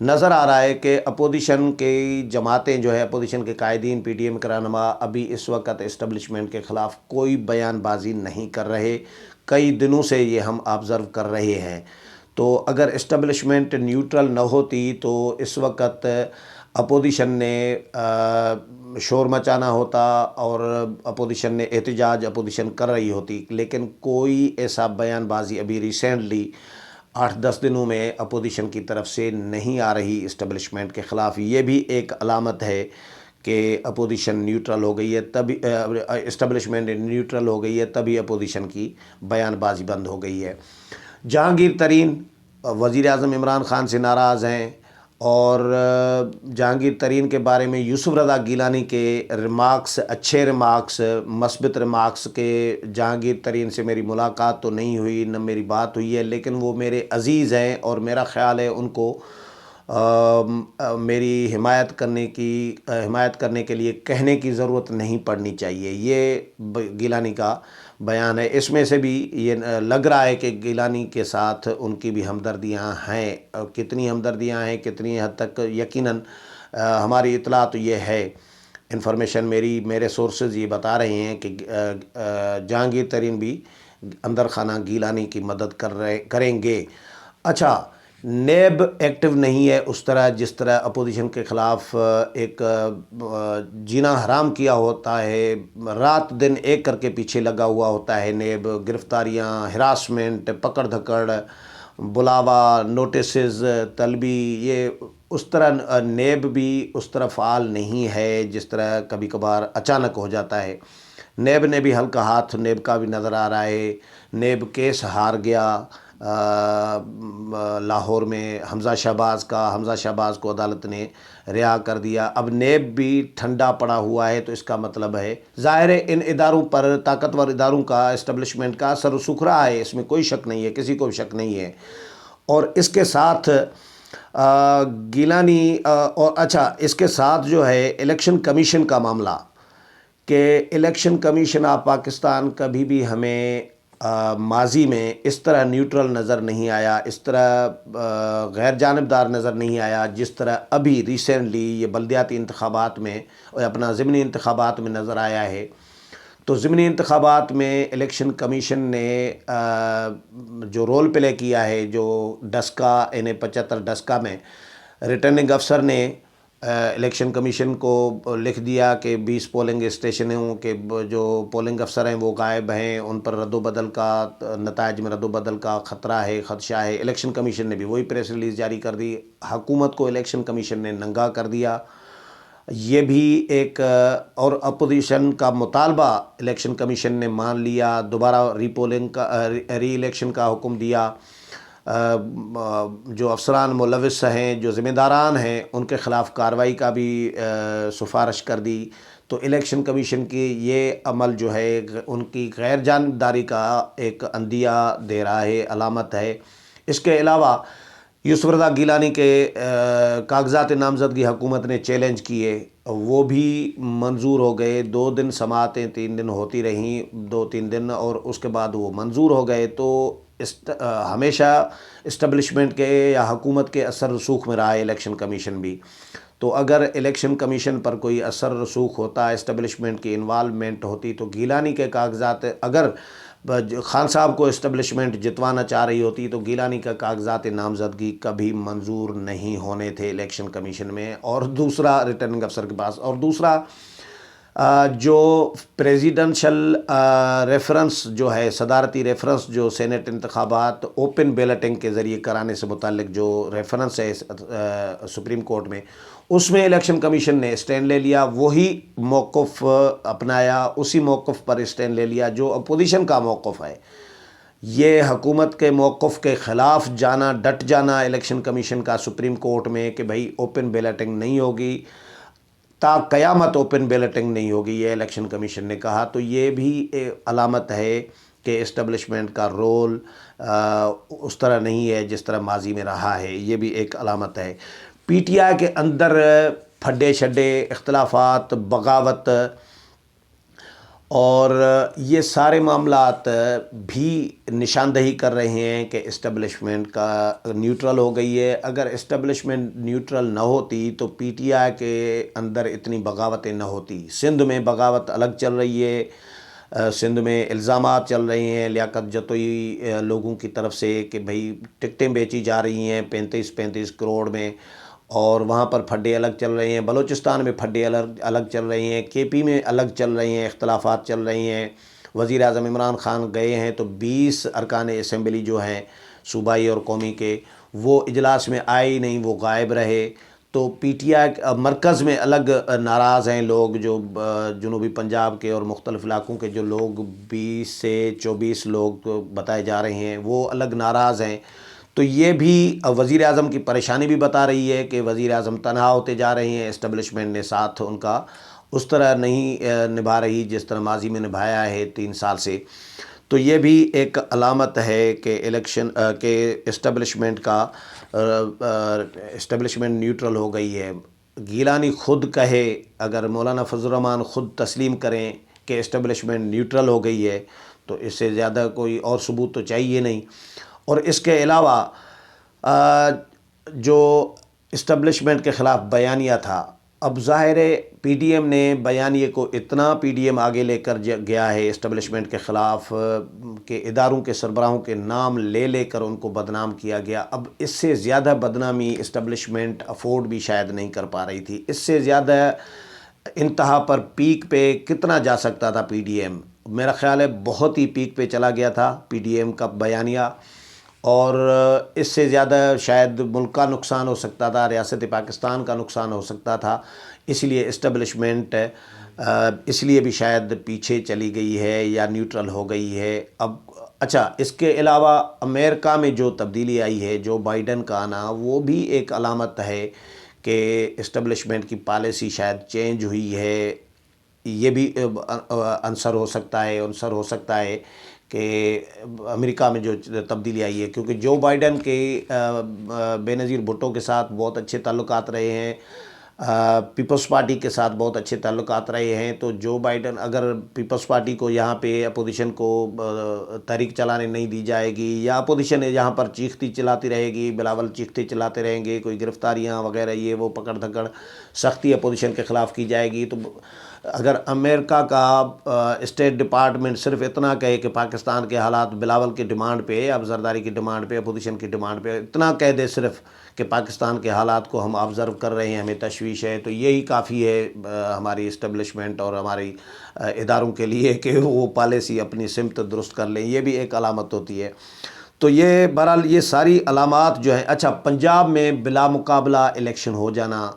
نظر آ رہا ہے کہ اپوزیشن کی جماعتیں جو ہے، اپوزیشن کے قائدین، پی ٹی ایم کے رہنما ابھی اس وقت اسٹیبلشمنٹ کے خلاف کوئی بیان بازی نہیں کر رہے، کئی دنوں سے یہ ہم آبزرو کر رہے ہیں۔ تو اگر اسٹیبلشمنٹ نیوٹرل نہ ہوتی تو اس وقت اپوزیشن نے شور مچانا ہوتا اور اپوزیشن نے احتجاج اپوزیشن کر رہی ہوتی، لیکن کوئی ایسا بیان بازی ابھی ریسنٹلی 8-10 دنوں میں اپوزیشن کی طرف سے نہیں آ رہی اسٹیبلشمنٹ کے خلاف۔ یہ بھی ایک علامت ہے کہ اپوزیشن نیوٹرل ہو گئی ہے، تبھی اسٹیبلشمنٹ نیوٹرل ہو گئی ہے، تبھی اپوزیشن کی بیان بازی بند ہو گئی ہے۔ جہانگیر ترین وزیر اعظم عمران خان سے ناراض ہیں، اور جہانگیر ترین کے بارے میں یوسف رضا گیلانی کے ریمارکس، اچھے ریمارکس، مثبت ریمارکس کے جہانگیر ترین سے میری ملاقات تو نہیں ہوئی، نہ میری بات ہوئی ہے، لیکن وہ میرے عزیز ہیں اور میرا خیال ہے ان کو میری حمایت کرنے کے لیے کہنے کی ضرورت نہیں پڑنی چاہیے۔ یہ گیلانی کا بیان ہے۔ اس میں سے بھی یہ لگ رہا ہے کہ گیلانی کے ساتھ ان کی بھی ہمدردیاں ہیں۔ کتنی ہمدردیاں ہیں، کتنی حد تک، یقیناً ہماری اطلاع تو یہ ہے، انفارمیشن میرے سورسز یہ بتا رہے ہیں کہ جہانگیر ترین بھی اندر خانہ گیلانی کی مدد کریں گے۔ اچھا، نیب ایکٹیو نہیں ہے اس طرح جس طرح اپوزیشن کے خلاف ایک جینا حرام کیا ہوتا ہے، رات دن ایک کر کے پیچھے لگا ہوا ہوتا ہے نیب، گرفتاریاں، ہراسمنٹ، پکڑ دھکڑ، بلاوا، نوٹسز، طلبی، یہ اس طرح نیب بھی اس طرح فعال نہیں ہے جس طرح کبھی کبھار اچانک ہو جاتا ہے۔ نیب نے بھی ہلکا ہاتھ نیب کا بھی نظر آ رہا ہے۔ نیب کیس ہار گیا لاہور میں حمزہ شہباز کو عدالت نے رہا کر دیا۔ اب نیب بھی ٹھنڈا پڑا ہوا ہے، تو اس کا مطلب ہے ظاہر ہے ان اداروں پر، طاقتور اداروں کا، اسٹیبلشمنٹ کا اثر رسوخ رہا ہے، اس میں کوئی شک نہیں ہے، کسی کو بھی شک نہیں ہے۔ اور اس کے ساتھ گیلانی اور اچھا، اس کے ساتھ جو ہے الیکشن کمیشن کا معاملہ، کہ الیکشن کمیشن آف پاکستان کبھی بھی ہمیں ماضی میں اس طرح نیوٹرل نظر نہیں آیا، اس طرح غیر جانبدار نظر نہیں آیا جس طرح ابھی ریسنٹلی یہ بلدیاتی انتخابات میں، اپنا ضمنی انتخابات میں نظر آیا ہے۔ تو ضمنی انتخابات میں الیکشن کمیشن نے جو رول پلے کیا ہے، جو ڈسکا، 75 ڈسکا میں ریٹرننگ افسر نے الیکشن کمیشن کو لکھ دیا کہ 20 پولنگ اسٹیشنوں کے جو پولنگ افسر ہیں وہ غائب ہیں، ان پر رد و بدل کا، نتائج میں رد و بدل کا خطرہ ہے، خدشہ ہے۔ الیکشن کمیشن نے بھی وہی پریس ریلیز جاری کر دی، حکومت کو الیکشن کمیشن نے ننگا کر دیا۔ یہ بھی ایک اور اپوزیشن کا مطالبہ الیکشن کمیشن نے مان لیا، دوبارہ ری الیکشن کا حکم دیا۔ جو افسران ملوث ہیں، جو ذمہ داران ہیں، ان کے خلاف کارروائی کا بھی سفارش کر دی۔ تو الیکشن کمیشن کی یہ عمل جو ہے ان کی غیر جانبداری کا ایک عندیہ دے رہا ہے، علامت ہے۔ اس کے علاوہ یوسف رضا گیلانی کے کاغذات نامزدگی حکومت نے چیلنج کیے، وہ بھی منظور ہو گئے۔ 2 دن سماعتیں 3 دن ہوتی رہیں، 2-3 دن، اور اس کے بعد وہ منظور ہو گئے۔ تو ہمیشہ اسٹیبلشمنٹ کے یا حکومت کے اثر رسوخ میں رہا ہے الیکشن کمیشن بھی۔ تو اگر الیکشن کمیشن پر کوئی اثر رسوخ ہوتا، اسٹیبلشمنٹ کی انوالومنٹ ہوتی، تو گیلانی کے کاغذات، اگر خان صاحب کو اسٹیبلشمنٹ جتوانا چاہ رہی ہوتی تو گیلانی کا کاغذات نامزدگی کبھی منظور نہیں ہونے تھے الیکشن کمیشن میں، اور دوسرا ریٹرننگ افسر کے پاس۔ اور دوسرا جو پریزیڈنشل ریفرنس جو ہے، صدارتی ریفرنس جو سینٹ انتخابات اوپن بیلٹنگ کے ذریعے کرانے سے متعلق جو ریفرنس ہے سپریم کورٹ میں، اس میں الیکشن کمیشن نے اسٹینڈ لے لیا، وہی موقف اپنایا، اسی موقف پر اسٹینڈ لے لیا جو اپوزیشن کا موقف ہے۔ یہ حکومت کے موقف کے خلاف جانا، ڈٹ جانا الیکشن کمیشن کا سپریم کورٹ میں کہ بھائی اوپن بیلٹنگ نہیں ہوگی، تا قیامت اوپن بیلٹنگ نہیں ہوگی، یہ الیکشن کمیشن نے کہا۔ تو یہ بھی علامت ہے کہ اسٹیبلشمنٹ کا رول اس طرح نہیں ہے جس طرح ماضی میں رہا ہے، یہ بھی ایک علامت ہے۔ پی ٹی آئی کے اندر پھڈے شڈے، اختلافات، بغاوت اور یہ سارے معاملات بھی نشاندہی کر رہے ہیں کہ اسٹیبلشمنٹ کا نیوٹرل ہو گئی ہے۔ اگر اسٹیبلشمنٹ نیوٹرل نہ ہوتی تو پی ٹی آئی کے اندر اتنی بغاوتیں نہ ہوتی۔ سندھ میں بغاوت الگ چل رہی ہے، سندھ میں الزامات چل رہے ہیں لیاقت جتوئی لوگوں کی طرف سے کہ بھئی ٹکٹیں بیچی جا رہی ہیں 35 کروڑ میں، اور وہاں پر پھڈے الگ چل رہے ہیں۔ بلوچستان میں پھڈے الگ چل رہے ہیں، کے پی میں الگ چل رہے ہیں، اختلافات چل رہے ہیں۔ وزیر اعظم عمران خان گئے ہیں تو 20 ارکان اسمبلی جو ہیں صوبائی اور قومی کے، وہ اجلاس میں آئے ہی نہیں، وہ غائب رہے۔ تو پی ٹی آئی مرکز میں الگ ناراض ہیں لوگ، جو جنوبی پنجاب کے اور مختلف علاقوں کے جو لوگ 20 سے 24 لوگ بتائے جا رہے ہیں وہ الگ ناراض ہیں۔ تو یہ بھی وزیر اعظم کی پریشانی بھی بتا رہی ہے کہ وزیر اعظم تنہا ہوتے جا رہے ہیں، اسٹیبلشمنٹ نے ساتھ ان کا اس طرح نہیں نبھا رہی جس طرح ماضی میں نبھایا ہے 3 سال سے۔ تو یہ بھی ایک علامت ہے کہ اسٹیبلشمنٹ نیوٹرل ہو گئی ہے۔ گیلانی خود کہے، اگر مولانا فضل الرحمان خود تسلیم کریں کہ اسٹیبلشمنٹ نیوٹرل ہو گئی ہے تو اس سے زیادہ کوئی اور ثبوت تو چاہیے نہیں۔ اور اس کے علاوہ جو اسٹیبلشمنٹ کے خلاف بیانیہ تھا، اب ظاہر ہے پی ڈی ایم نے بیانیے کو اتنا پی ڈی ایم آگے لے کر گیا ہے اسٹیبلشمنٹ کے خلاف کہ اداروں کے سربراہوں کے نام لے لے کر ان کو بدنام کیا گیا۔ اب اس سے زیادہ بدنامی اسٹیبلشمنٹ افورڈ بھی شاید نہیں کر پا رہی تھی۔ اس سے زیادہ انتہا پر پیک پہ کتنا جا سکتا تھا پی ڈی ایم؟ میرا خیال ہے بہت ہی پیک پہ چلا گیا تھا پی ڈی ایم کا بیانیہ، اور اس سے زیادہ شاید ملک کا نقصان ہو سکتا تھا، ریاست پاکستان کا نقصان ہو سکتا تھا۔ اس لیے اسٹیبلشمنٹ اس لیے بھی شاید پیچھے چلی گئی ہے یا نیوٹرل ہو گئی ہے۔ اب اچھا، اس کے علاوہ امریکہ میں جو تبدیلی آئی ہے، جو بائیڈن کا آنا، وہ بھی ایک علامت ہے کہ اسٹیبلشمنٹ کی پالیسی شاید چینج ہوئی ہے۔ یہ بھی عنصر ہو سکتا ہے کہ امریکہ میں جو تبدیلی آئی ہے، کیونکہ جو بائیڈن کے بے نظیر بھٹو کے ساتھ بہت اچھے تعلقات رہے ہیں، پیپلز پارٹی کے ساتھ بہت اچھے تعلقات رہے ہیں، تو جو بائیڈن اگر پیپلز پارٹی کو یہاں پہ اپوزیشن کو تحریک چلانے نہیں دی جائے گی، یا اپوزیشن یہاں پر چیختی چلاتی رہے گی، بلاول چیختے چلاتے رہیں گے، کوئی گرفتاریاں وغیرہ یہ وہ پکڑ دھکڑ سختی اپوزیشن کے خلاف کی جائے گی، تو اگر امریکہ کا اسٹیٹ ڈپارٹمنٹ صرف اتنا کہے کہ پاکستان کے حالات بلاول کی ڈیمانڈ پہ، اب زرداری کی ڈیمانڈ پہ، اپوزیشن کی ڈیمانڈ پہ اتنا کہہ دے صرف کہ پاکستان کے حالات کو ہم آبزرو کر رہے ہیں، ہمیں تشویش ہے، تو یہی کافی ہے ہماری اسٹیبلشمنٹ اور ہماری اداروں کے لیے کہ وہ پالیسی اپنی سمت درست کر لیں۔ یہ بھی ایک علامت ہوتی ہے۔ تو یہ بہرحال یہ ساری علامات جو ہیں۔ اچھا، پنجاب میں بلا مقابلہ الیکشن ہو جانا،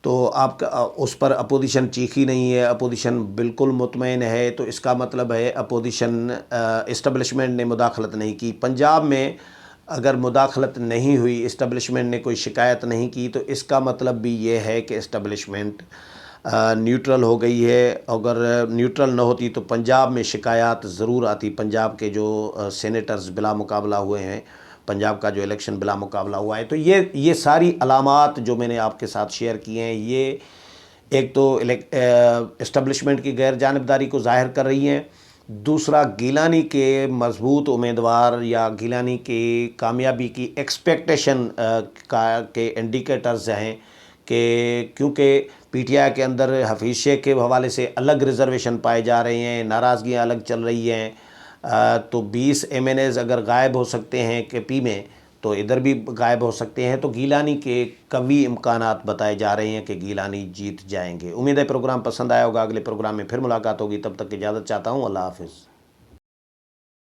تو آپ کا اس پر اپوزیشن چیخی نہیں ہے، اپوزیشن بالکل مطمئن ہے، تو اس کا مطلب ہے اپوزیشن اسٹیبلشمنٹ نے مداخلت نہیں کی۔ پنجاب میں اگر مداخلت نہیں ہوئی، اسٹیبلشمنٹ نے کوئی شکایت نہیں کی، تو اس کا مطلب بھی یہ ہے کہ اسٹیبلشمنٹ نیوٹرل ہو گئی ہے۔ اگر نیوٹرل نہ ہوتی تو پنجاب میں شکایات ضرور آتی۔ پنجاب کے جو سینیٹرز بلا مقابلہ ہوئے ہیں، پنجاب کا جو الیکشن بلا مقابلہ ہوا ہے، تو یہ ساری علامات جو میں نے آپ کے ساتھ شیئر کی ہیں، یہ ایک تو اسٹیبلشمنٹ کی غیر جانبداری کو ظاہر کر رہی ہیں، دوسرا گیلانی کے مضبوط امیدوار یا گیلانی کی کامیابی کی ایکسپیکٹیشن کے انڈیکیٹرز ہیں کہ کیونکہ پی ٹی آئی کے اندر حفیظ شیخ کے حوالے سے الگ ریزرویشن پائے جا رہے ہیں، ناراضگیاں الگ چل رہی ہیں، تو 20 ایم این ایز اگر غائب ہو سکتے ہیں کے پی میں تو ادھر بھی غائب ہو سکتے ہیں، تو گیلانی کے قوی امکانات بتائے جا رہے ہیں کہ گیلانی جیت جائیں گے۔ امید ہے پروگرام پسند آیا ہوگا، اگلے پروگرام میں پھر ملاقات ہوگی، تب تک اجازت چاہتا ہوں، اللہ حافظ۔